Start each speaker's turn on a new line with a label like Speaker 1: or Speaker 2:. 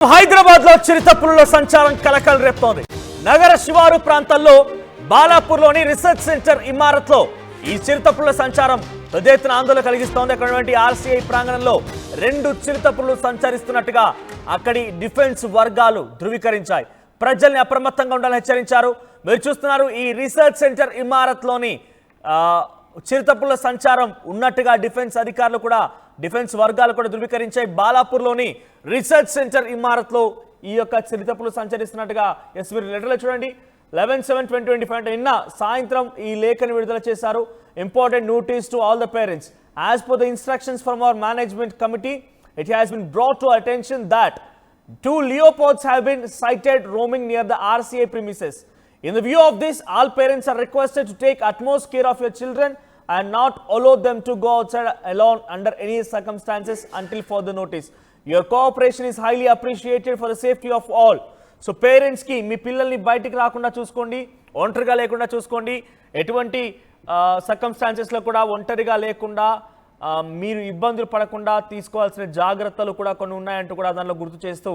Speaker 1: హైదరాబాద్ లో చిరుతపులుల సంచారం కలకలం రేపుతోంది. నగర శివారు ప్రాంతాల్లో బాలాపూర్లోని రీసెర్చ్ సెంటర్ ఇమారత్ లో ఈ చిరుతపులుల సంచారం పెద్ద ఎత్తున ఆందోళన కలిగిస్తోంది. అక్కడి ఆర్సీఐ ప్రాంగణంలో 2 చిరుతపులులు సంచరిస్తున్నట్టుగా అక్కడి డిఫెన్స్ వర్గాలు ధృవీకరించాయి. ప్రజల్ని అప్రమత్తంగా ఉండాలని హెచ్చరించారు. మీరు చూస్తున్నారు ఈ రీసెర్చ్ సెంటర్ ఇమారత్ లోని చిరుతపులుల సంచారం ఉన్నట్టుగా డిఫెన్స్ వర్గాలు కూడా ధృవీకరించాయి. బాలాపూర్లోని రీసెర్చ్ సెంటర్ ఇమారత్ లో ఈ యొక్క చిరుతపులు సంచరిస్తున్నట్టుగా మీరు లెటర్లో చూడండి. 11/7/2025 అంటే నిన్న సాయంత్రం ఈ లేఖను విడుదల చేశారు. Important notice to all the parents. As per the instructions from our management committee, it has been brought to attention that 2 leopards have been sighted roaming near the RCA premises. In the view of this, all parents are requested to take utmost care of your children and not allow them to go outside alone under any circumstances until further notice. Your cooperation is highly appreciated for the safety of all. So parents ki మీ పిల్లల్ని బయటికి రాకుండా చూసుకోండి, ఒంటరిగా లేకుండా చూసుకోండి. ఎటువంటి circumstances లో కూడా ఒంటరిగా లేకుండా మీరు ఇబ్బందులు పడకుండా తీసుకోవాల్సిన జాగ్రత్తలు కూడా కొన్ని ఉన్నాయంటూ కూడా దానిలో గుర్తు చేస్తూ